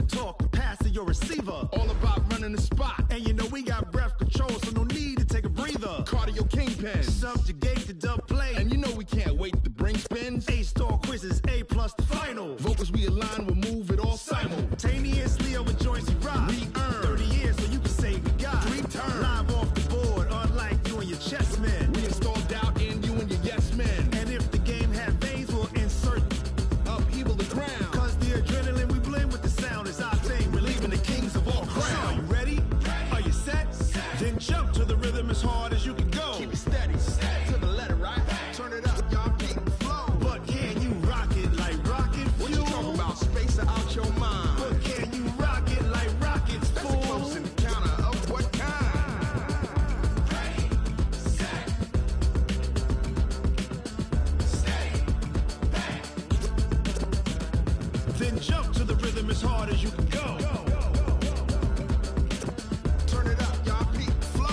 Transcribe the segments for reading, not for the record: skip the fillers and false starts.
to talk, the pass to your receiver. All about running the spot. And you know we got breath control, so no need to take a breather. Cardio kingpin. Subjugate the dub play. And you know we can't wait to bring spins. A-star quizzes, A+ the final. Vocals we align, we'll move it all simultaneously over joints we rock. We earn 30 years so you can say we got 3 turns. Live off the board, unlike you and your chess men. We install doubt in you and your yes men. And if the game had veins, we'll insert upheaval the ground. Cause the adrenaline we blend with the sound is our thing. Relieving the kings of all crowns. So are you ready? Are you set? Then jump to the rhythm as hard as you can go. Keep it steady, to the letter, right? Turn it up, y'all, keep the flow. But can you rock it like rocket fuel? What you talking about? Space out your mind. But can you rock it like rockets, That's fool? a close encounter of what kind? Ready, set, stay back. Then jump to the rhythm as hard as you can go. Turn it up, y'all, keep the flow.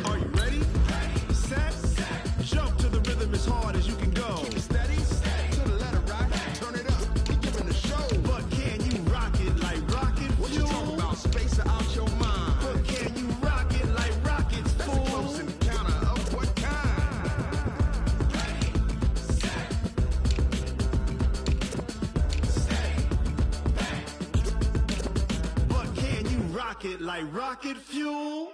Are you ready? Set, jump to the rhythm as hard as you can go. Keep it steady, to the letter, right? Turn it up, we giving the show. But can you rock it like rocket What you fuel? talking about? Space out your mind. But can you rock it like rockets, That's a fool? close encounter of what kind? Ready, set, stay back. But can you rock it like rocket fuel?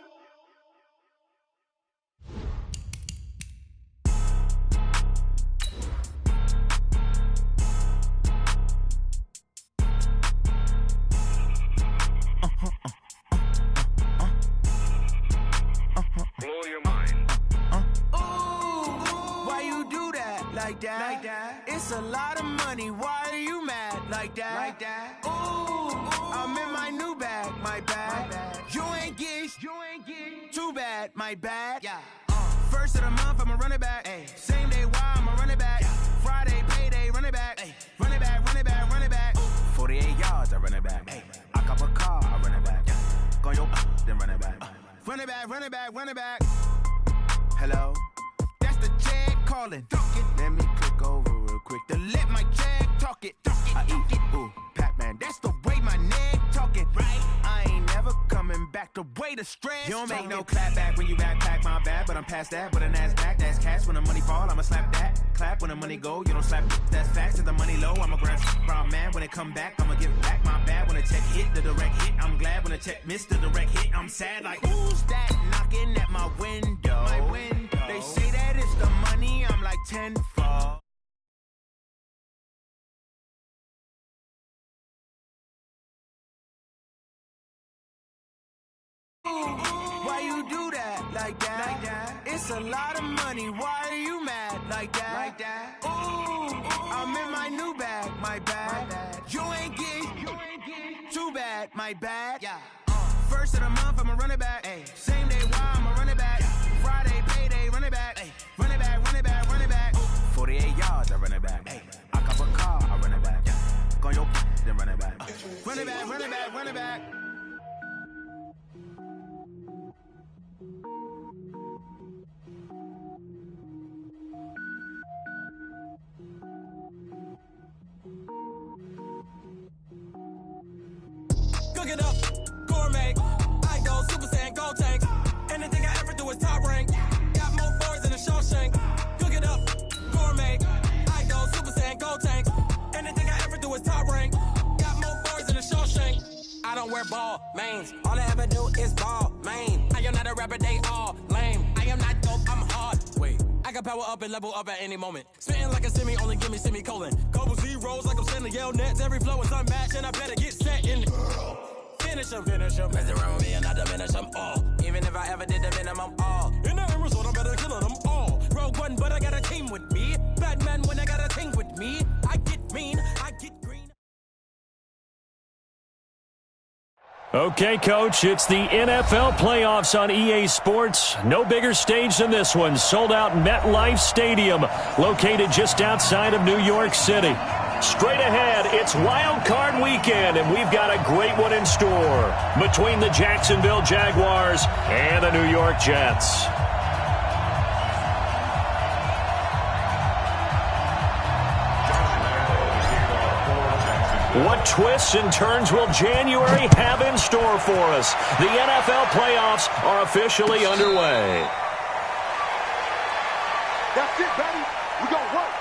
Blow your mind. Why you do that like that? Like that? It's a lot of money. Why are you mad like that? Like that? Ooh, I'm in my new bag, my bag. You ain't get too bad, my bad. Yeah. First of the month, I'ma run it back. Ay. Same day, why I'ma run it back. Friday, payday, run it back. Ay. Run it back, run it back, run it back. 48 yards, I run it back. Ay. I cop a car, I run it back. Go your then run it back. Run it back, run it back, run it back. Hello? That's the check calling. Let me click over real quick to let my check talk it. I eat it, ooh, Pac-Man. That's the way my neck talking. Right? I ain't never coming back the way the stress. You don't make no clap back when you backpack, my bad. But I'm past that, but a NASDAQ, that's cash. When the money fall, I'ma slap that. Clap when the money go, you don't slap it. That's facts. If the money low, I'ma grab brown man. When it come back, I'ma give back my bad. When the check hit, the direct hit. I'm glad when the check missed the direct hit. I'm sad like, who's that knocking at my window? My window. They say that it's the money, I'm like tenfold. Why you do that like that? Like that? It's a lot of money. Why are you mad like that? Like that? Ooh, I'm in my new bag, my bag. You ain't get too bad, my bad. Yeah. First of the month, I'ma run it back. Ay. Same day, why I'ma run it back. Friday, payday, run it back. Ay. Run it back, run it back, run it back. 48 yards, I run it back. Ay. I cop a car, I run it back. Go your then run it back. Run it back, run it back, run it back. Cook it up, gourmet. I go Super Saiyan, go tank. Anything I ever do is top rank. Got more boys than a Shawshank. Cook it up, gourmet. I go Super Saiyan, go tank. Anything I ever do is top rank. Got more boys than a Shawshank. I don't wear ball mains. All I ever do is ball main. I am not a rapper, they all lame. I am not dope, I'm hard. Wait, I can power up and level up at any moment. Spitting like a semi, only give me semicolon. Couple zeros like I'm sending yell nets. Every flow is unmatched and I better get set in. Finish them. Mess around with me and I diminish them all. Even if I ever did the minimum all. In the end result, I'm better killing them all. Rogue One, but I got a team with me. Batman when I got a team with me. I get mean, I get green. Okay, Coach, it's the NFL playoffs on EA Sports. No bigger stage than this one. Sold out MetLife Stadium, located just outside of New York City. Straight ahead, it's Wild Card Weekend, and we've got a great one in store between the Jacksonville Jaguars and the New York Jets. What twists and turns will January have in store for us? The NFL playoffs are officially underway. That's it, baby. We gonna work.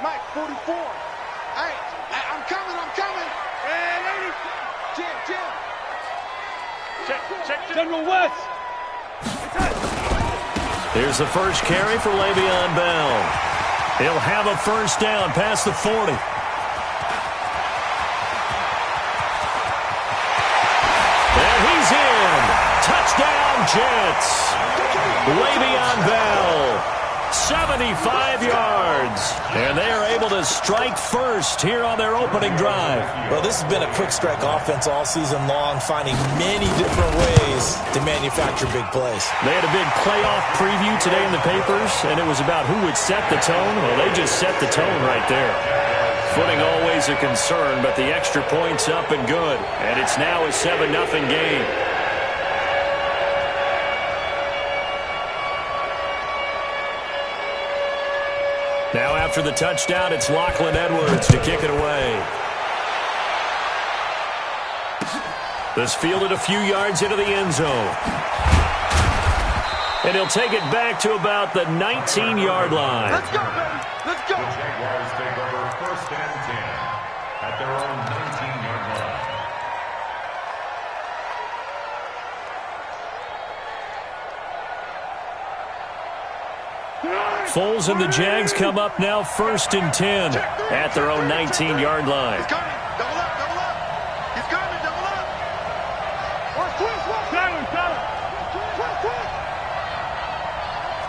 Mike, 44. Hey, I'm coming. Hey, lady. Jim. Check. General West. Here's the first carry for Le'Veon Bell. He'll have a first down past the 40. And he's in. Touchdown, Jets. Le'Veon Bell. 75 yards, and they are able to strike first here on their opening drive. Well, this has been a quick strike offense all season long, finding many different ways to manufacture big plays. They had a big playoff preview today in the papers, and it was about who would set the tone. Well, they just set the tone right there. Footing always a concern, but the extra point's up and good, and it's now a 7-0 game. Now after the touchdown, it's Lachlan Edwards to kick it away. This fielded a few yards into the end zone. And he'll take it back to about the 19-yard line. Let's go, baby. Let's go. The Jaguars take over 1st and 10 at their own 19-yard line. Foles and the Jags come up now 1st and 10 at their own 19-yard line. He's coming. Double up. He's coming. Double up. Quick.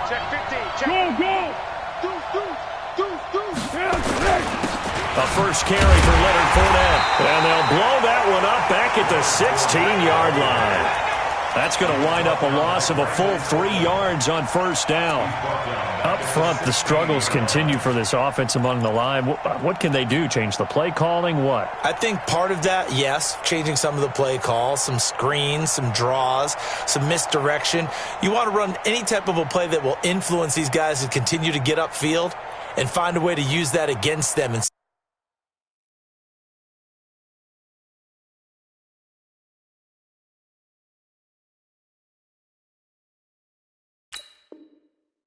Check 15. Check. Go. A first carry for Leonard Fournette. And they'll blow that one up back at the 16-yard line. That's going to wind up a loss of a full 3 yards on first down. Up front, the struggles continue for this offense among the line. What can they do? Change the play calling? What? I think part of that, yes, changing some of the play calls, some screens, some draws, some misdirection. You want to run any type of a play that will influence these guys to continue to get upfield and find a way to use that against them. And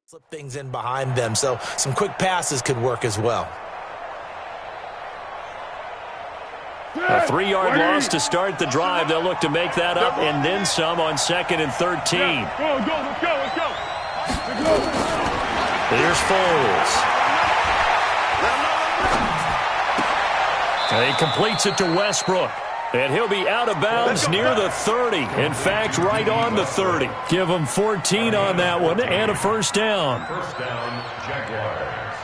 slip things in behind them, so some quick passes could work as well. A 3-yard loss to start the drive. They'll look to make that up and then some on 2nd and 13. Let's go. Here's Foles. And he completes it to Westbrook. And he'll be out of bounds near the 30. In fact, right on the 30. Give him 14 on that one and a first down. First down, Jaguars.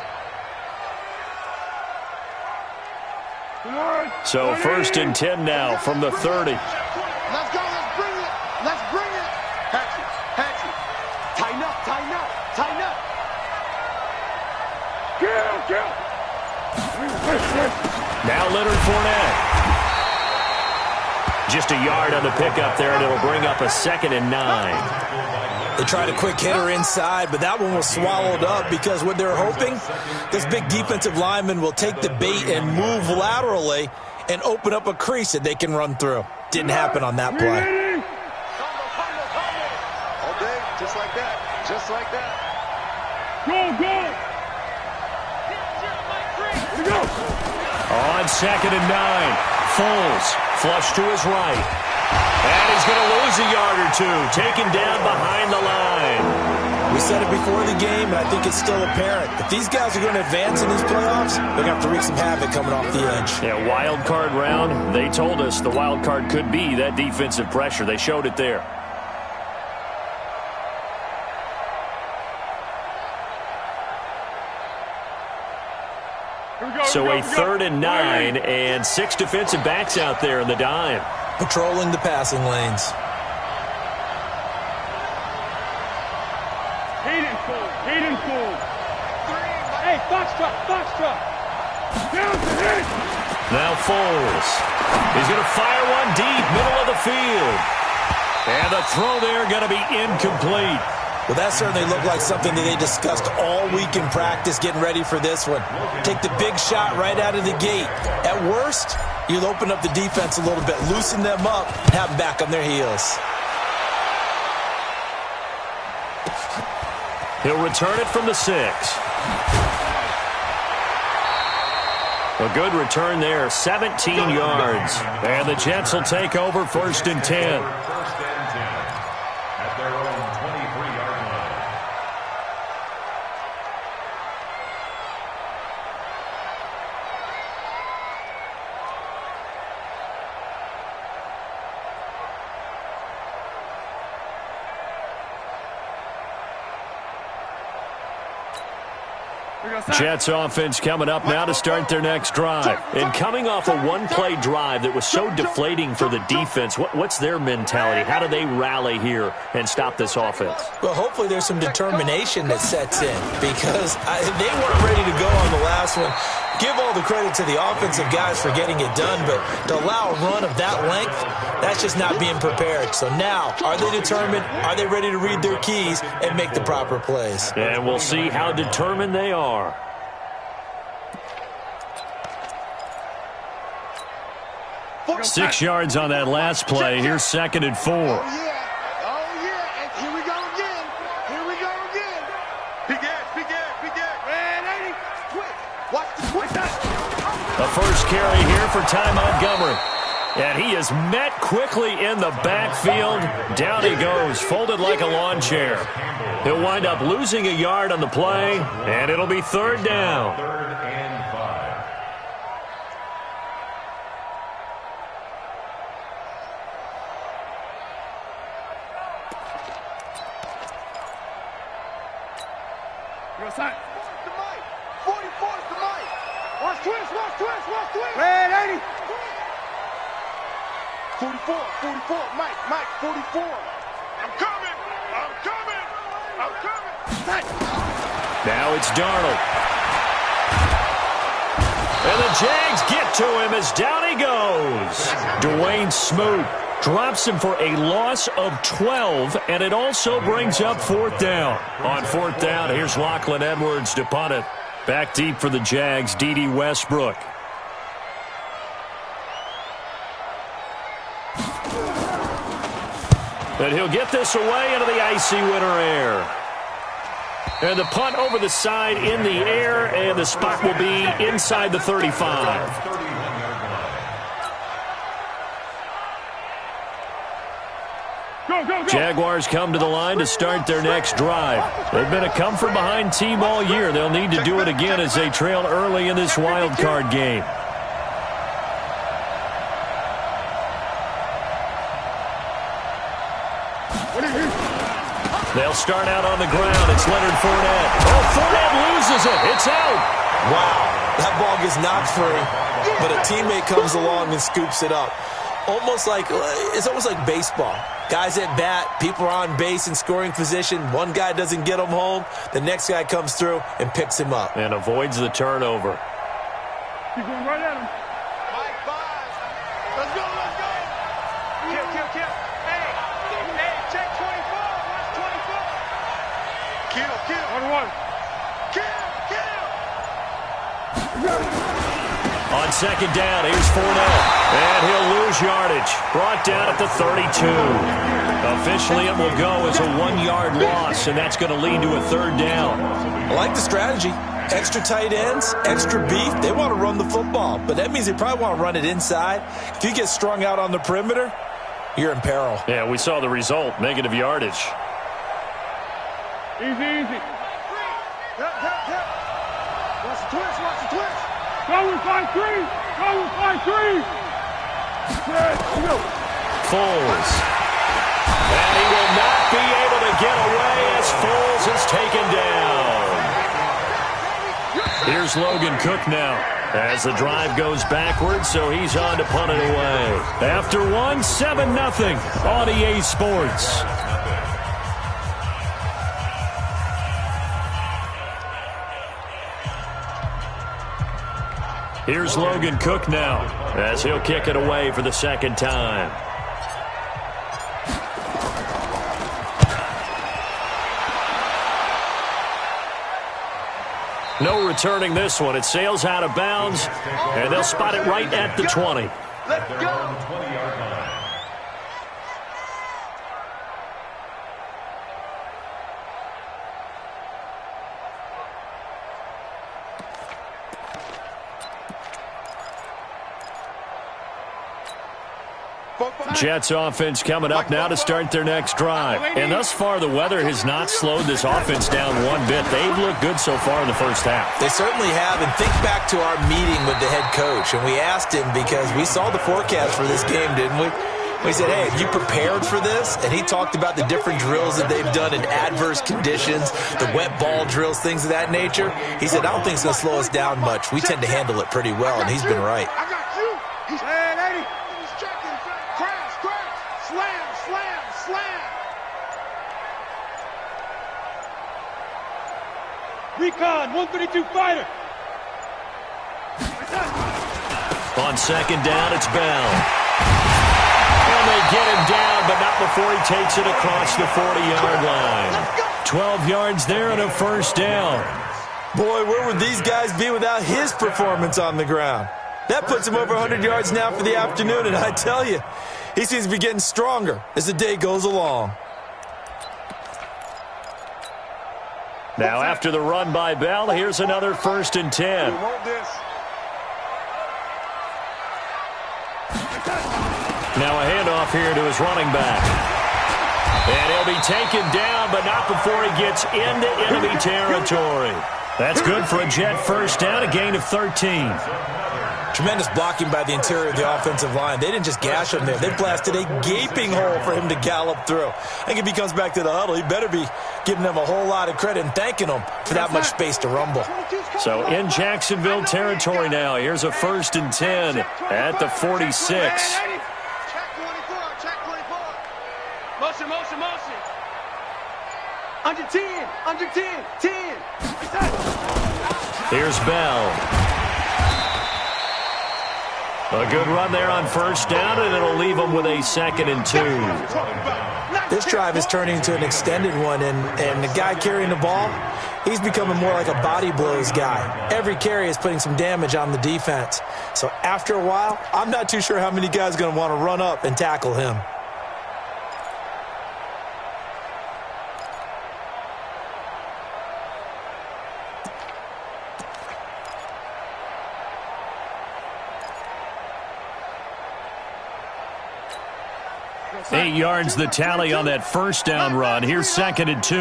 So 1st and 10 now from the 30. Let's go. Let's bring it. Hatchet. Tighten up. Now Leonard Fournette. Just a yard on the pickup there, and it'll bring up a 2nd and 9. They tried a quick hitter inside, but that one was swallowed up because what they're hoping, this big defensive lineman will take the bait and move laterally and open up a crease that they can run through. Didn't happen on that play. All day, just like that. On 2nd and 9, Foles flush to his right. And he's going to lose a yard or two, taken down behind the line. We said it before the game, and I think it's still apparent. If these guys are going to advance in these playoffs, they're going to have to wreak some havoc coming off the edge. Yeah, wild card round. They told us the wild card could be that defensive pressure. They showed it there. So a 3rd and 9, and 6 defensive backs out there in the dime. Patrolling the passing lanes. Hayden full. Hey, Foxtrot. Down to hit. Now Foles. He's going to fire one deep, middle of the field. And the throw there going to be incomplete. Well, that certainly looked like something that they discussed all week in practice, getting ready for this one. Take the big shot right out of the gate. At worst, you'll open up the defense a little bit, loosen them up, and have them back on their heels. He'll return it from the 6. A good return there, 17 yards. And the Jets will take over 1st and 10. At their own 23-yard line. Jets offense coming up now to start their next drive. And coming off a one-play drive that was so deflating for the defense, what's their mentality? How do they rally here and stop this offense? Well, hopefully there's some determination that sets in because they weren't ready to go on the last one. Give all the credit to the offensive guys for getting it done, but to allow a run of that length, that's just not being prepared. So now, are they determined? Are they ready to read their keys and make the proper plays? And we'll see how determined they are. Six yards on that last play. Here's 2nd and 4. Oh, yeah. And here we go again. Big gas. Red 80. Quick. Watch that. The first carry here for Ty Montgomery. And he is met quickly in the backfield. Down he goes, folded like a lawn chair. He'll wind up losing a yard on the play, and it'll be 3rd down. 3rd and 5. Watch the mic. Watch twist. Red 80. 44. Mike, 44. I'm coming. Now it's Darnold. And the Jags get to him as down he goes. Dwayne Smoot drops him for a loss of 12, and it also brings up 4th down. On 4th down, here's Lachlan Edwards to punt it. Back deep for the Jags, D.D. Westbrook. And he'll get this away into the icy winter air. And the punt over the side in the air, and the spot will be inside the 35. Jaguars come to the line to start their next drive. They've been a come-from-behind team all year. They'll need to do it again as they trail early in this wild card game. They'll start out on the ground. It's Leonard Fournette. Oh, Fournette loses it. It's out. Wow, that ball gets knocked free, but a teammate comes along and scoops it up. It's almost like baseball. Guys at bat, people are on base in scoring position. One guy doesn't get him home. The next guy comes through and picks him up. And avoids the turnover. Keep going right at him. Mike, 5. Let's go. Kill. Hey, check 24. Watch 24. Kill. 1-1. Kill. On 2nd down, here's Fournette. And he'll lose yardage. Brought down at the 32. Officially, it will go as a 1-yard loss, and that's going to lead to a 3rd down. I like the strategy. Extra tight ends, extra beef. They want to run the football, but that means they probably want to run it inside. If you get strung out on the perimeter, you're in peril. Yeah, we saw the result, negative yardage. Easy. Watch the twist. Go with 5-3. Foles. And he will not be able to get away as Foles is taken down. Here's Logan Cook now as the drive goes backwards, so he's on to punt it away. After one, 7-0 on EA Sports. Here's Logan Cook now as he'll kick it away for the second time. No returning this one. It sails out of bounds, and they'll spot it right at the 20. Let's go. Jets offense coming up now to start their next drive. And thus far, the weather has not slowed this offense down one bit. They've looked good so far in the first half. They certainly have. And think back to our meeting with the head coach. And we asked him because we saw the forecast for this game, didn't we? We said, hey, have you prepared for this? And he talked about the different drills that they've done in adverse conditions, the wet ball drills, things of that nature. He said, I don't think it's going to slow us down much. We tend to handle it pretty well, and he's been right. I got you. He's lady. He's checking. Crash. Slam. Recon, 132 fighter. On second down, it's Bell. And they get him down, but not before he takes it across the 40-yard line. 12 yards there and a first down. Boy, where would these guys be without his performance on the ground? That puts him over 100 yards now for the afternoon, and I tell you, he seems to be getting stronger as the day goes along. Now, after the run by Bell, here's another 1st and 10. Now a handoff here to his running back. And he'll be taken down, but not before he gets into enemy territory. That's good for a Jet first down, a gain of 13. Tremendous blocking by the interior of the offensive line. They didn't just gash him there. They blasted a gaping hole for him to gallop through. I think if he comes back to the huddle, he better be giving them a whole lot of credit and thanking them for that much space to rumble. So in Jacksonville territory now. Here's a 1st and 10 at the 46. Check 24. Motion. Under 10. 10. Here's Bell. A good run there on first down, and it'll leave them with a 2nd and 2. This drive is turning into an extended one, and the guy carrying the ball, he's becoming more like a body blows guy. Every carry is putting some damage on the defense. So after a while, I'm not too sure how many guys are going to want to run up and tackle him. Eight yards the tally on that first down run. Here's 2nd and 2.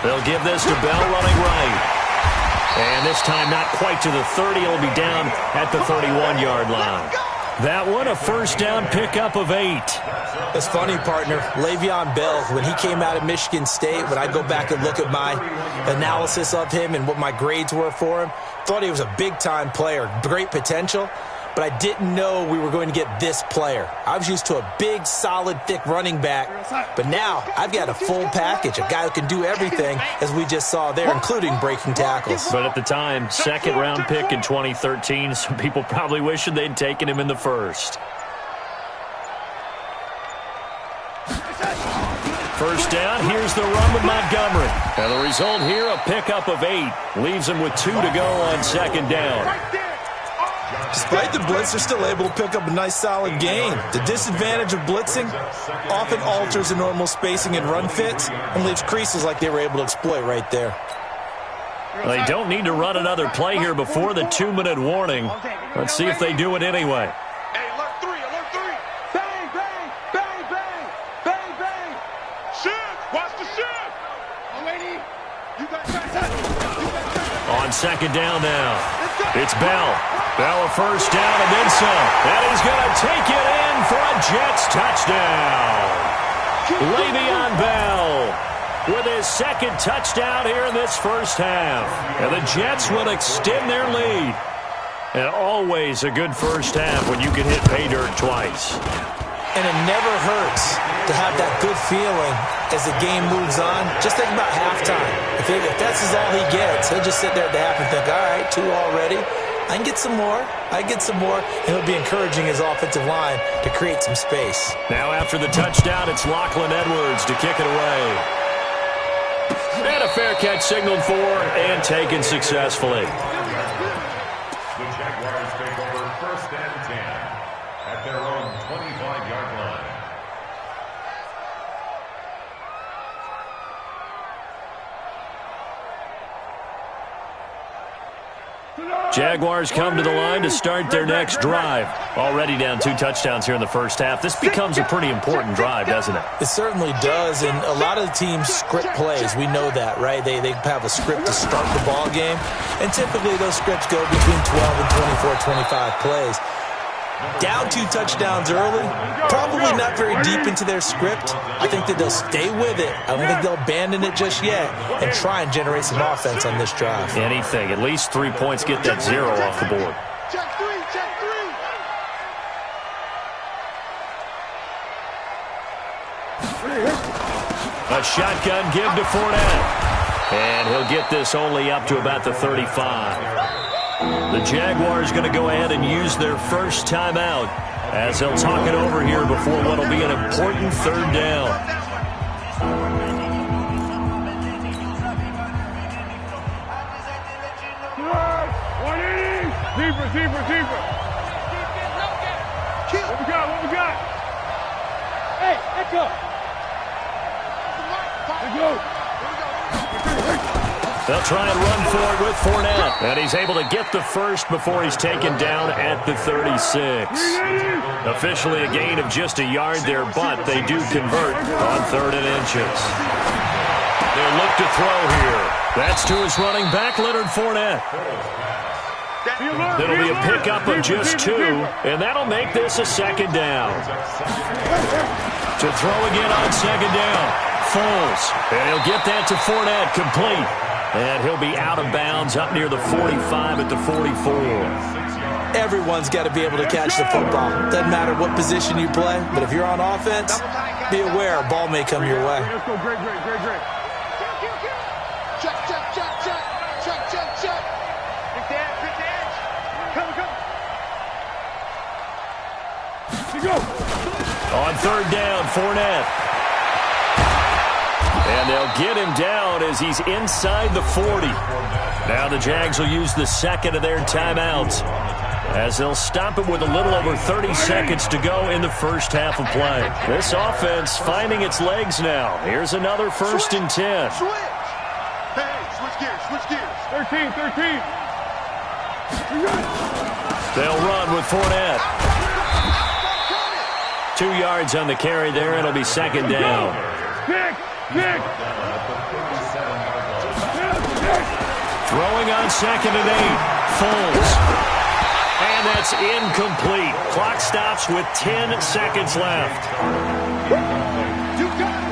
They'll give this to Bell running right. And this time not quite to the 30. He'll be down at the 31-yard line. That one a first down pickup of 8. It's funny, partner. Le'Veon Bell, when he came out of Michigan State, when I go back and look at my analysis of him and what my grades were for him, thought he was a big-time player, great potential. But I didn't know we were going to get this player. I was used to a big, solid, thick running back. But now I've got a full package, a guy who can do everything, as we just saw there, including breaking tackles. But at the time, 2nd-round pick in 2013, some people probably wishing they'd taken him in the 1st. First down, here's the run with Montgomery. And the result here, a pickup of 8. Leaves him with 2 to go on 2nd down. Despite the blitz, they're still able to pick up a nice, solid gain. The disadvantage of blitzing often alters the normal spacing and run fits and leaves creases like they were able to exploit right there. They don't need to run another play here before the 2-minute warning. Let's see if they do it anyway. Hey, alert 3. Bang. Watch the shift. On second down now, it's Bell. Bell a first down and then some. And he's going to take it in for a Jets touchdown. Le'Veon Bell with his second touchdown here in this first half. And the Jets will extend their lead. And always a good first half when you can hit pay dirt twice. And it never hurts to have that good feeling as the game moves on. Just think about halftime. If that's all he gets, he'll just sit there at the half and think, all right, 2 already. I can get some more. I can get some more. And he'll be encouraging his offensive line to create some space. Now after the touchdown, it's Lachlan Edwards to kick it away. And a fair catch signaled for and taken successfully. The Jaguars take over first and 10 at their own 25-yard line. Jaguars come to the line to start their next drive. Already down 2 touchdowns here in the first half. This becomes a pretty important drive, doesn't it? It certainly does, and a lot of the teams script plays. We know that, right? They have a script to start the ball game, and typically those scripts go between 12 and 24, 25 plays. Down 2 touchdowns early, probably not very deep into their script. I think that they'll stay with it. I don't think they'll abandon it just yet and try and generate some offense on this drive. Anything. At least 3 points, get that 0 off the board. Check 3, check 3. A shotgun give to Fournette. And he'll get this only up to about the 35. The Jaguars going to go ahead and use their first timeout as they'll talk it over here before what will be an important third down. Deeper. What we got? Hey, echo. Let's go. They'll try and run for it with Fournette. And he's able to get the first before he's taken down at the 36. Officially a gain of just a yard there, but they do convert on 3rd and inches. They'll look to throw here. That's to his running back, Leonard Fournette. It'll be a pickup of just 2, and that'll make this a second down. To throw again on second down. Foles. And he'll get that to Fournette, complete. And he'll be out of bounds up near the 45 at the 44. Everyone's got to be able to catch the football. Doesn't matter what position you play, but if you're on offense, be aware a ball may come your way. Let's go, great. Check. Pick the edge. Come. Let's go. On 3rd down, Fournette. And they'll get him down as he's inside the 40. Now the Jags will use the second of their timeouts as they'll stop it with a little over 30 seconds to go in the first half of play. This offense finding its legs now. Here's another 1st and 10. Switch gears. 13. They'll run with Fournette. 2 yards on the carry there. It'll be second down. Nick. Throwing on 2nd and 8. Foles. And that's incomplete. Clock stops with 10 seconds left. You got it.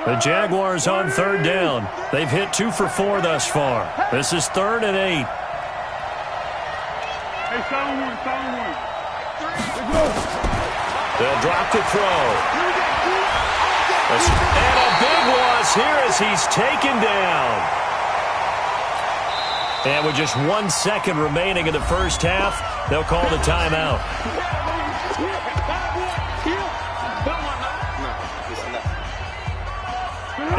The Jaguars on 3rd down. They've hit 2 for 4 thus far. This is 3rd and 8. Hey, sound one. Let's go. They'll drop the throw. And a big loss here as he's taken down. And with just 1 second remaining in the first half, they'll call the timeout.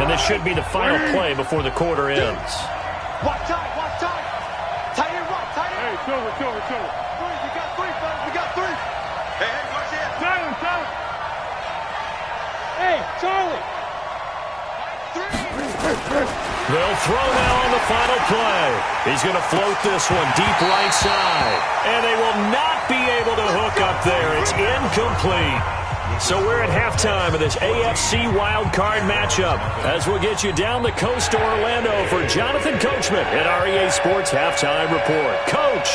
And this should be the final play before the quarter ends. Watch time. Tight end right. Hey, shoulder. We got 3, fellas. Hey, watch this. Silent. Hey, Charlie. 3. They'll throw now on the final play. He's going to float this one deep right side. And they will not be able to hook up there. It's incomplete. So we're at halftime of this AFC wildcard matchup as we'll get you down the coast to Orlando for Jonathan Coachman at REA Sports Halftime Report. Coach!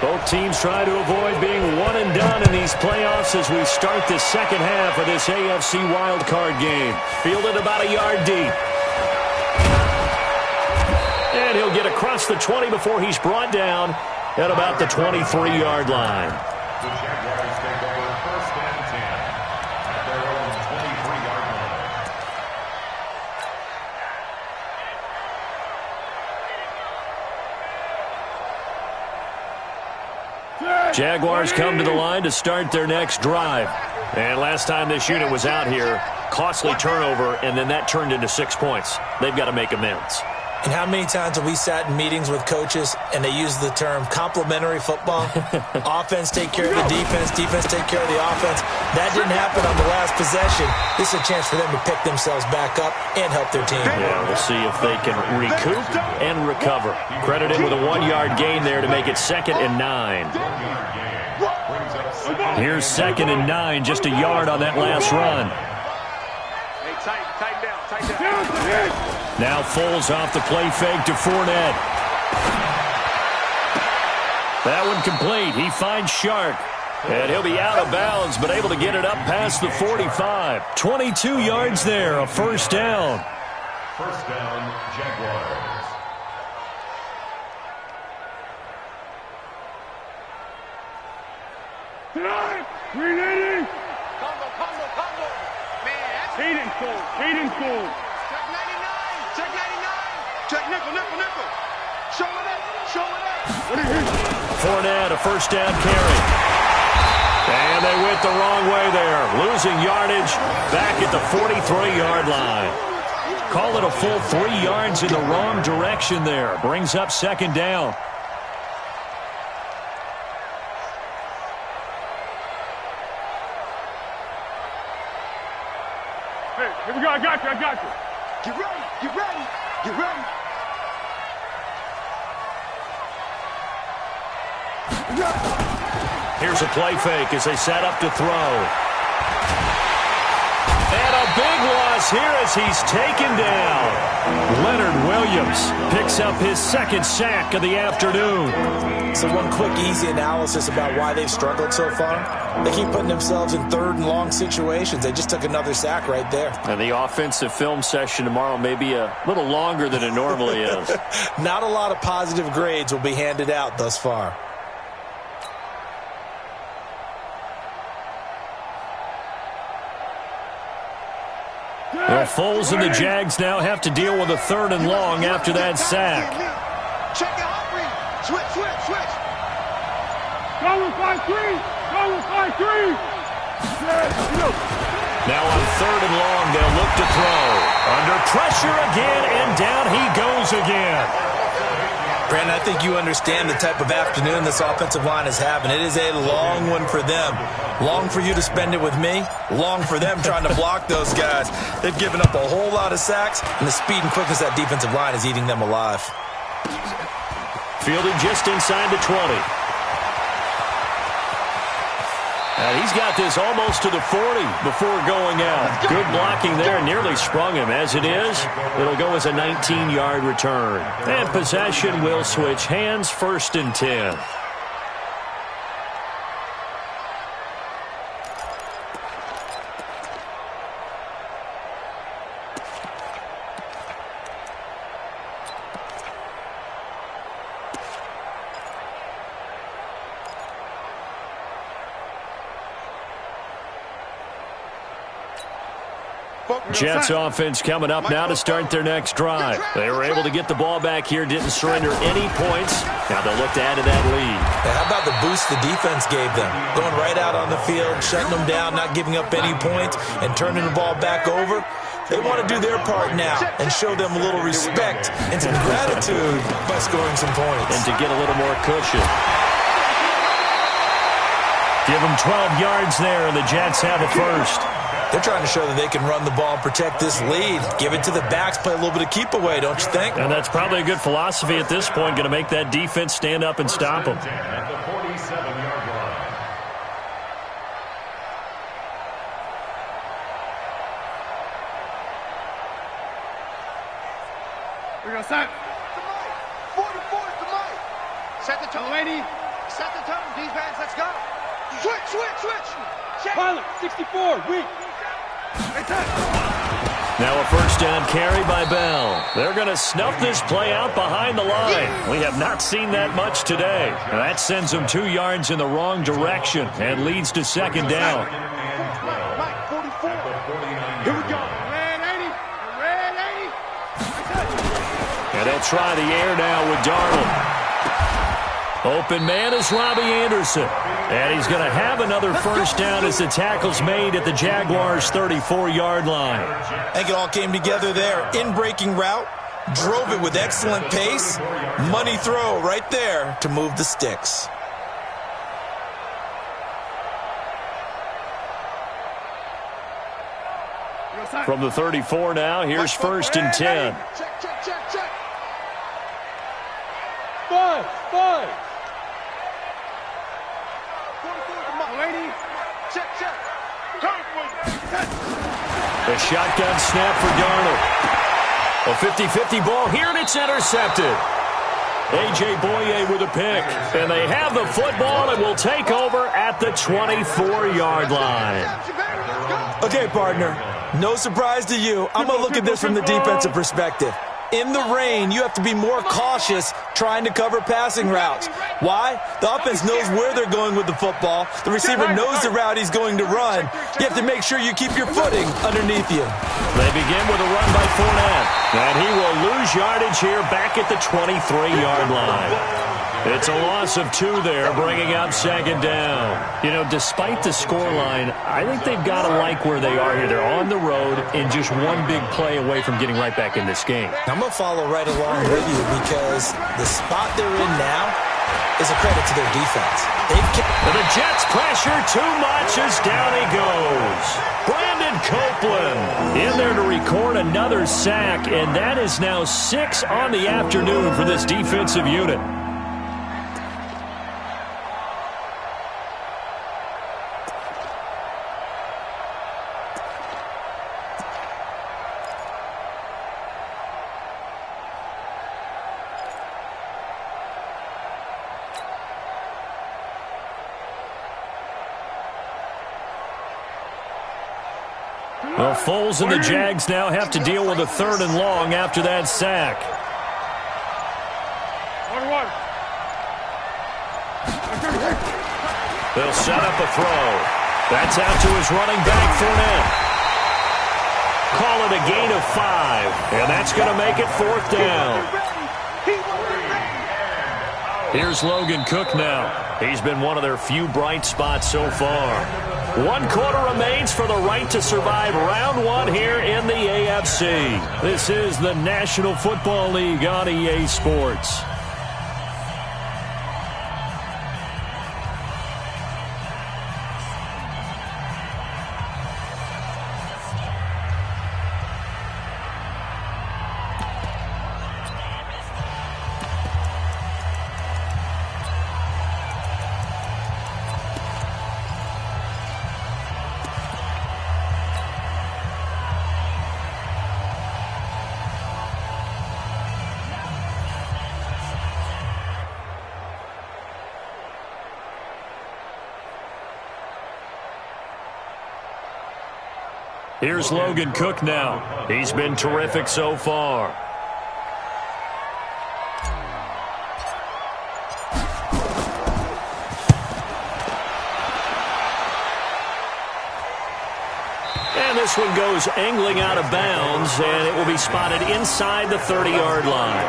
Both teams try to avoid being one and done in these playoffs as we start the second half of this AFC wildcard game. Fielded about a yard deep. And he'll get across the 20 before he's brought down at about the 23-yard line. The Jaguars take over first and 10 at their own 23-yard line. Jaguars come to the line to start their next drive. And last time this unit was out here, costly turnover, and then that turned into 6 points. They've got to make amends. And how many times have we sat in meetings with coaches and they use the term complementary football? Offense take care of the defense, defense take care of the offense. That didn't happen on the last possession. This is a chance for them to pick themselves back up and help their team. Yeah, we'll see if they can recoup and recover. Credited with a 1-yard gain there to make it 2nd and 9. Here's 2nd and 9, just a yard on that last run. Hey, tighten down. Now Foles off the play fake to Fournette. That one complete. He finds Shark. And he'll be out of bounds, but able to get it up past the 45. 22 yards there, a first down. First down, Jaguars. Tonight, 380. Combo. Man, that's Hayden Cole. Check 99. Check nickel. Show it up. Fournette, a first down carry. And they went the wrong way there. Losing yardage back at the 43-yard line. Call it a full 3 yards in the wrong direction there. Brings up 2nd down. Hey, here we go. I got you. Get ready. Here's a play fake as they set up to throw. And a big loss here as he's taken down. Leonard Williams picks up his 2nd sack of the afternoon. So one quick, easy analysis about why they've struggled so far. They keep putting themselves in 3rd and long situations. They just took another sack right there. And the offensive film session tomorrow may be a little longer than it normally is. Not a lot of positive grades will be handed out thus far. Well, Foles and the Jags now have to deal with a 3rd and long after that sack. Check it out, switch. Go with 5-3. Now on 3rd and long, they'll look to throw. Under pressure again, and down he goes again. Brandon, I think you understand the type of afternoon this offensive line is having. It is a long one for them. Long for you to spend it with me. Long for them trying to block those guys. They've given up a whole lot of sacks, and the speed and quickness of that defensive line is eating them alive. Fielded just inside the 20. And he's got this almost to the 40 before going out. Good blocking there, nearly sprung him. As it is, it'll go as a 19-yard return. And possession will switch hands, 1st and 10. Jets offense coming up now to start their next drive. They were able to get the ball back here, didn't surrender any points. Now they'll look to add to that lead. How about the boost the defense gave them? Going right out on the field, shutting them down, not giving up any points, and turning the ball back over. They want to do their part now and show them a little respect and some gratitude by scoring some points. And to get a little more cushion. Give them 12 yards there, and the Jets have it first. They're trying to show that they can run the ball and protect this lead. Give it to the backs, play a little bit of keep away, don't you think? And that's probably a good philosophy at this point, going to make that defense stand up and stop them. At the 47-yard line. We're going to set. 44 to Mike. Set the tone. Lady. Set the tone. Defense, let's go. Switch. Check. Pilot, 64, weak. Now a first down carry by Bell. They're going to snuff this play out behind the line. We have not seen that much today. And that sends them 2 yards in the wrong direction and leads to second down. Mike, 44. Here we go. Red 80. Red 80. And they'll try the air now with Darnold. Open man is Robbie Anderson. And he's going to have another first down as the tackle's made at the Jaguars' 34-yard line. I think it all came together there. In-breaking route, drove it with excellent pace. Money throw right there to move the sticks. From the 34 now, here's first and 10. Check. 5. 44 Check. A shotgun snap for Darnold. A 50-50 ball here, and it's intercepted. A.J. Boye with a pick. And they have the football and will take over at the 24-yard line. Okay, partner, no surprise to you. I'm going to look at this from the defensive perspective. In the rain, you have to be more cautious trying to cover passing routes. Why? The offense knows where they're going with the football. The receiver knows the route he's going to run. You have to make sure you keep your footing underneath you. They begin with a run by Fournette. And he will lose yardage here back at the 23-yard line. It's a loss of 2 there, bringing up second down. You know, despite the scoreline, I think they've got to like where they are here. They're on the road and just one big play away from getting right back in this game. I'm going to follow right along with you because the spot they're in now is a credit to their defense. And the Jets pressure too much as down he goes. Brandon Copeland in there to record another sack, and that is now 6 on the afternoon for this defensive unit. Well, Foles and the Jags now have to deal with a 3rd and long after that sack. They'll set up a throw. That's out to his running back, Fournette. Call it a gain of 5, and that's going to make it 4th down. Here's Logan Cook now. He's been one of their few bright spots so far. 1 quarter remains for the right to survive round 1 here in the AFC. This is the National Football League on EA Sports. Here's Logan Cook now. He's been terrific so far. And this one goes angling out of bounds, and it will be spotted inside the 30-yard line.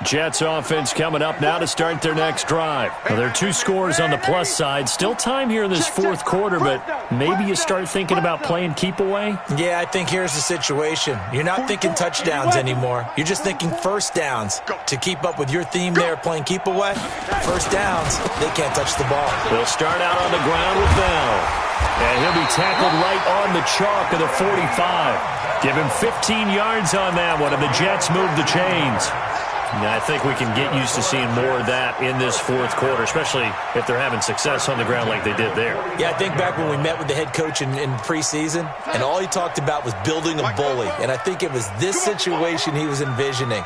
Jets offense coming up now to start their next drive. Well, there are 2 scores on the plus side. Still time here in this fourth quarter, but maybe you start thinking about playing keep away? Yeah, I think here's the situation. You're not thinking touchdowns anymore. You're just thinking first downs. To keep up with your theme there, playing keep away, first downs, they can't touch the ball. They'll start out on the ground with Bell. And he'll be tackled right on the chalk of the 45. Give him 15 yards on that one, and the Jets move the chains. I think we can get used to seeing more of that in this fourth quarter, especially if they're having success on the ground like they did there. Yeah, I think back when we met with the head coach in preseason, and all he talked about was building a bully. And I think it was this situation he was envisioning.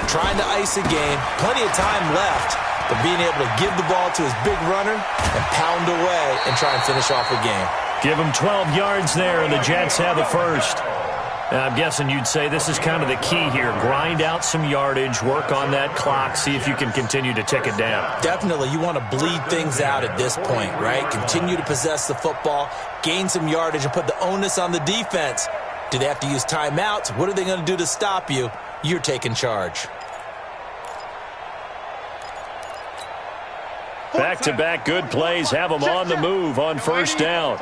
Trying to ice a game, plenty of time left, but being able to give the ball to his big runner and pound away and try and finish off a game. Give him 12 yards there, and the Jets have the first. Now, I'm guessing you'd say this is kind of the key here. Grind out some yardage, work on that clock, see if you can continue to tick it down. Definitely. You want to bleed things out at this point, right? Continue to possess the football, gain some yardage, and put the onus on the defense. Do they have to use timeouts? What are they going to do to stop you? You're taking charge. Back-to-back good plays have them on the move on first down.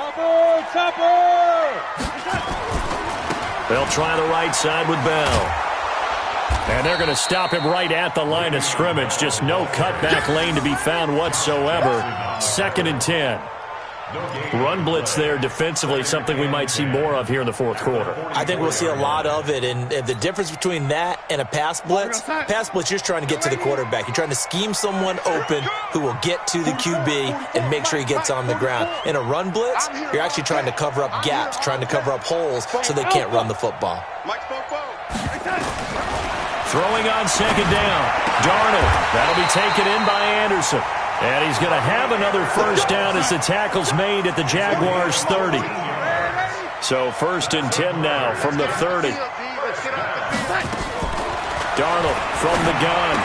They'll try the right side with Bell. And they're going to stop him right at the line of scrimmage. Just no cutback lane to be found whatsoever. 2nd and 10. Run blitz there defensively, something we might see more of here in the fourth quarter. I think we'll see a lot of it, and the difference between that and a pass blitz, you're just trying to get to the quarterback. You're trying to scheme someone open who will get to the QB and make sure he gets on the ground. In a run blitz, you're actually trying to cover up gaps, trying to cover up holes so they can't run the football. Throwing on second down. Darnold. That'll be taken in by Anderson. And he's going to have another first down as the tackle's made at the Jaguars' 30. So 1st and 10 now from the 30. Darnold from the gun.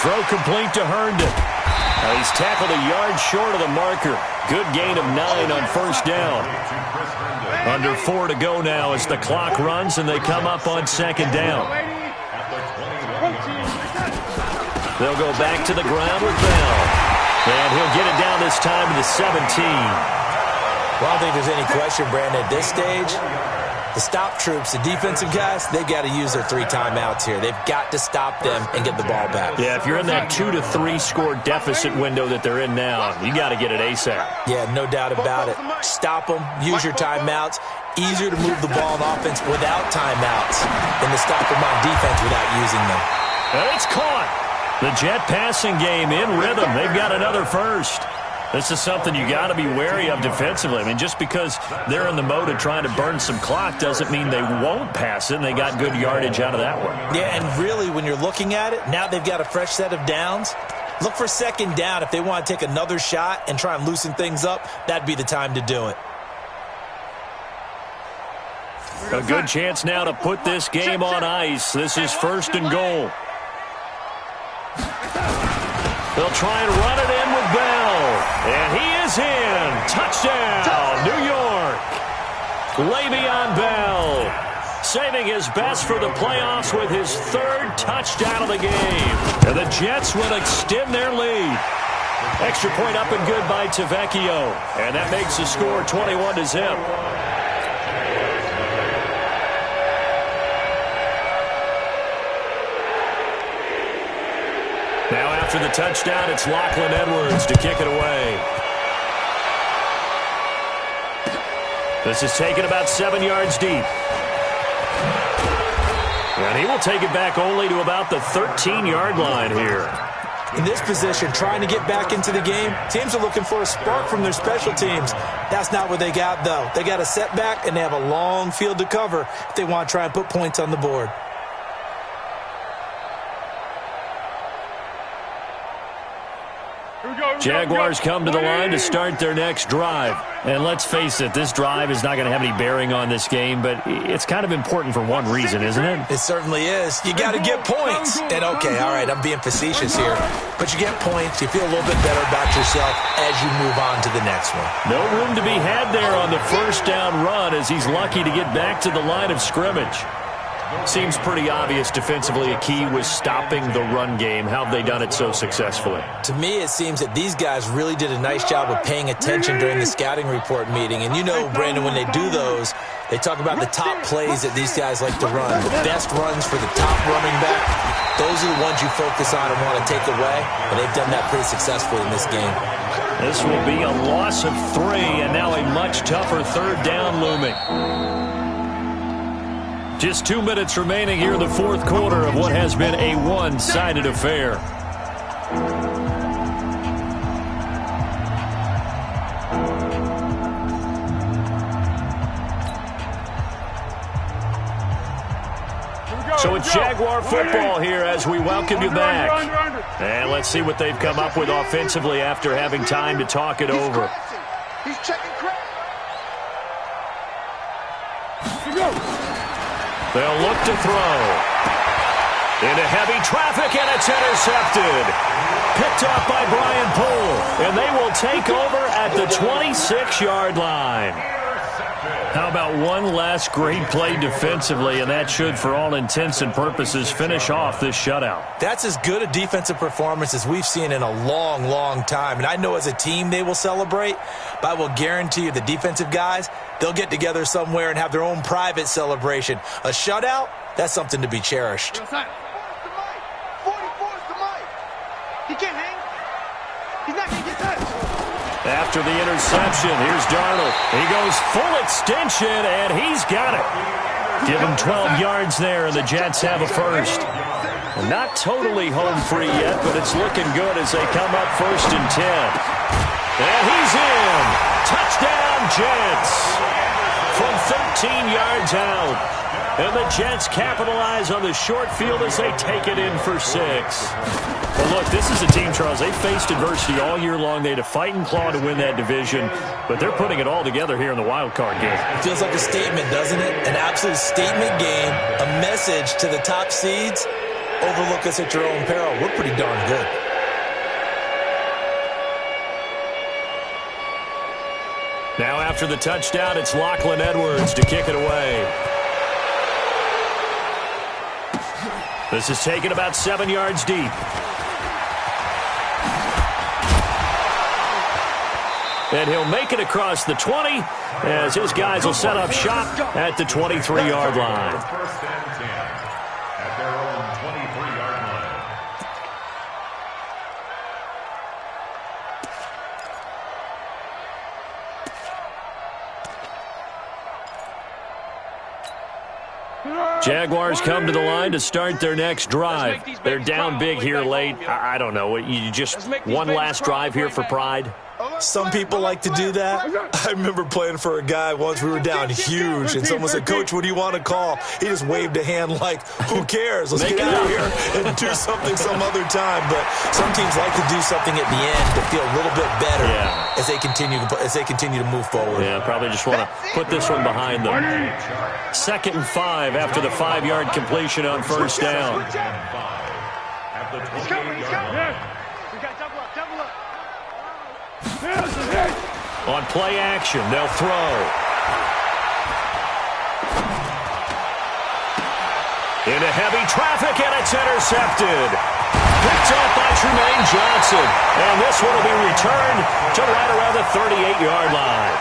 Throw complete to Herndon. Now he's tackled a yard short of the marker. Good gain of 9 on first down. Under 4 to go now as the clock runs and they come up on second down. They'll go back to the ground with Bell. And he'll get it down this time to the 17. Well, I don't think there's any question, Brandon, at this stage, the stop troops, the defensive guys, they've got to use their 3 timeouts here. They've got to stop them and get the ball back. Yeah, if you're in that 2 to 3 score deficit window that they're in now, you got to get it ASAP. Yeah, no doubt about it. Stop them, use your timeouts. Easier to move the ball on offense without timeouts than to stop them on defense without using them. And it's caught. The Jet passing game in rhythm. They've got another first. This is something you got to be wary of defensively. I mean, just because they're in the mode of trying to burn some clock doesn't mean they won't pass it, and they got good yardage out of that one. Yeah, and really, when you're looking at it, now they've got a fresh set of downs. Look for second down. If they want to take another shot and try and loosen things up, that'd be the time to do it. A good chance now to put this game on ice. This is 1st and goal. They'll try and run it in with Bell. And he is in. Touchdown, New York. Le'Veon Bell saving his best for the playoffs with his 3rd touchdown of the game. And the Jets will extend their lead. Extra point up and good by Tavecchio. And that makes the score 21-0. Now after the touchdown, it's Lachlan Edwards to kick it away. This is taken about 7 yards deep. And he will take it back only to about the 13-yard line here. In this position, trying to get back into the game, teams are looking for a spark from their special teams. That's not what they got, though. They got a setback, and they have a long field to cover if they want to try and put points on the board. Jaguars come to the line to start their next drive. And let's face it, this drive is not going to have any bearing on this game, but it's kind of important for one reason, isn't it? It certainly is. You got to get points. And okay, all right, I'm being facetious here, but you get points, you feel a little bit better about yourself as you move on to the next one. No room to be had there on the first down run as he's lucky to get back to the line of scrimmage. Seems pretty obvious defensively a key was stopping the run game. How have they done it so successfully? To me, it seems that these guys really did a nice job of paying attention during the scouting report meeting. And you know, Brandon, when they do those, they talk about the top plays that these guys like to run. The best runs for the top running back, those are the ones you focus on and want to take away. And they've done that pretty successfully in this game. This will be a loss of 3, and now a much tougher third down looming. Just 2 minutes remaining here in the fourth quarter of what has been a one-sided affair. So it's Jaguar football here as we welcome you back. And let's see what they've come up with offensively after having time to talk it over. He's checking credit. They'll look to throw. Into heavy traffic, and it's intercepted. Picked up by Brian Poole, and they will take over at the 26-yard line. How about one last great play defensively, and that should, for all intents and purposes, finish off this shutout. That's as good a defensive performance as we've seen in a long, long time. And I know as a team they will celebrate, but I will guarantee you the defensive guys, they'll get together somewhere and have their own private celebration. A shutout, that's something to be cherished. 44's the mic. He can't hang. He's not going to get touched. After the interception, here's Darnold. He goes full extension, and he's got it. Give him 12 yards there, and the Jets have a first. Well, not totally home free yet, but it's looking good as they come up 1st and 10. And he's in. Touchdown, Jets. From 13 yards out. And the Jets capitalize on the short field as they take it in for 6. Well, look, this is a team, Charles. They faced adversity all year long. They had to fight and claw to win that division, but they're putting it all together here in the wild card game. It feels like a statement, doesn't it? An absolute statement game, a message to the top seeds. Overlook us at your own peril. We're pretty darn good. Now after the touchdown, it's Lachlan Edwards to kick it away. This is taken about 7 yards deep. And he'll make it across the 20 as his guys will set up shop at the 23-yard line. 1st and 10 at their own 23-yard line. Jaguars come to the line to start their next drive. They're down big here late. I don't know. You just one last drive here for pride? Some people like to do that. I remember playing for a guy once. We were down huge, and someone said, "Coach, what do you want to call?" He just waved a hand like, "Who cares? Let's get out of here and do something some other time." But some teams like to do something at the end to feel a little bit better as they continue to move forward. Yeah, probably just want to put this one behind them. 2nd and 5 after the 5-yard completion on 1st down. He's coming. We got double up. On play action, they'll throw. Into heavy traffic, and it's intercepted. Picked up by Trumaine Johnson. And this one will be returned to right around the 38-yard line.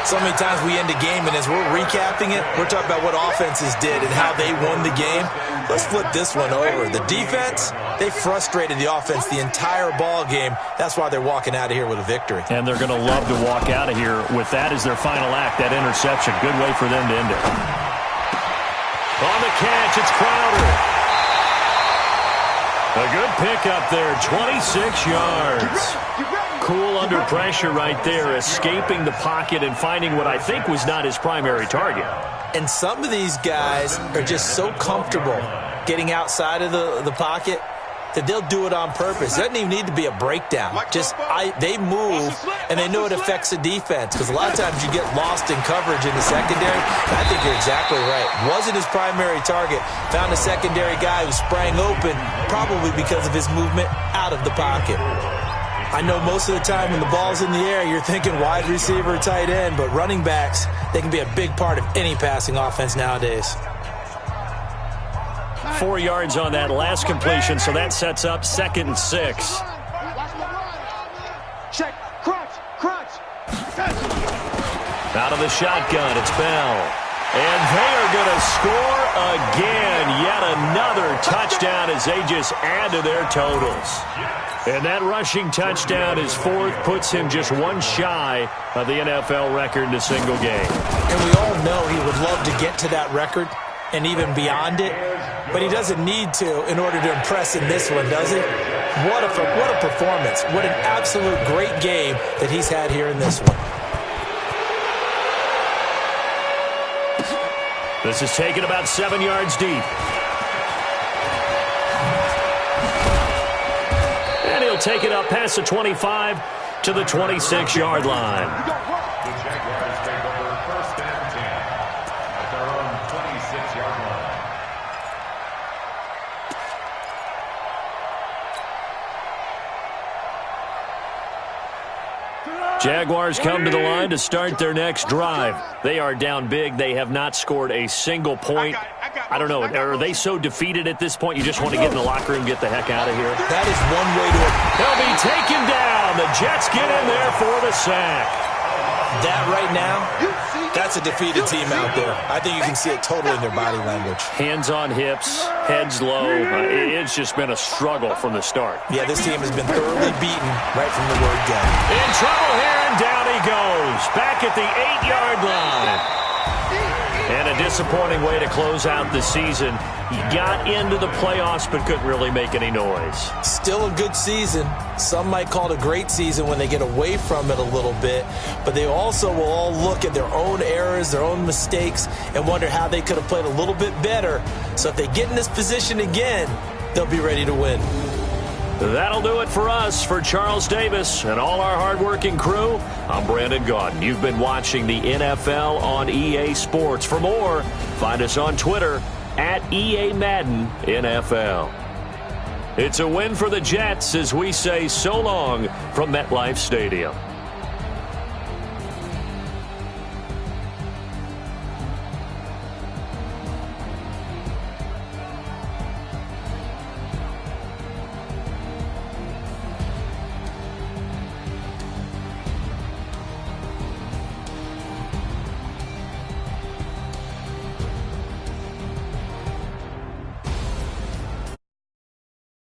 So many times we end a game, and as we're recapping it, we're talking about what offenses did and how they won the game. Let's flip this one over. The defense, they frustrated the offense the entire ball game. That's why they're walking out of here with a victory. And they're going to love to walk out of here with that as their final act, that interception. Good way for them to end it. On the catch, it's Crowder. A good pickup there, 26 yards. Cool under pressure right there, escaping the pocket and finding what I think was not his primary target. And some of these guys are just so comfortable getting outside of the pocket that they'll do it on purpose. It doesn't even need to be a breakdown. They move, and they know it affects the defense, because a lot of times you get lost in coverage in the secondary. And I think you're exactly right. Wasn't his primary target. Found a secondary guy who sprang open, probably because of his movement out of the pocket. I know most of the time when the ball's in the air, you're thinking wide receiver, tight end, but running backs, they can be a big part of any passing offense nowadays. 4 yards on that last completion, so that sets up 2nd and 6. Check. Crunch. Out of the shotgun, it's Bell. And they are going to score again. Yet another touchdown as they just add to their totals. And that rushing touchdown, his 4th, puts him just one shy of the NFL record in a single game. And we all know he would love to get to that record and even beyond it, but he doesn't need to in order to impress in this one, does he? What a performance. What an absolute great game that he's had here in this one. This is taken about 7 yards deep. And he'll take it up past the 25 to the 26-yard line. The Jaguars take over 1st and 10 at their own 26-yard line. Jaguars come to the line to start their next drive. They are down big. They have not scored a single point. I don't know. Are they so defeated at this point you just want to get in the locker room and get the heck out of here? That is one way to... They'll be taken down. The Jets get in there for the sack. That right now, that's a defeated team out there. I think you can see it totally in their body language. Hands on hips, heads low. It's just been a struggle from the start. Yeah, this team has been thoroughly beaten right from the word go. In trouble here, and down he goes. Back at the 8-yard line. And a disappointing way to close out the season. He got into the playoffs but couldn't really make any noise. Still a good season. Some might call it a great season when they get away from it a little bit. But they also will all look at their own errors, their own mistakes, and wonder how they could have played a little bit better. So if they get in this position again, they'll be ready to win. That'll do it for us. For Charles Davis and all our hardworking crew, I'm Brandon Gaudin. You've been watching the NFL on EA Sports. For more, find us on Twitter at EA Madden NFL. It's a win for the Jets as we say so long from MetLife Stadium.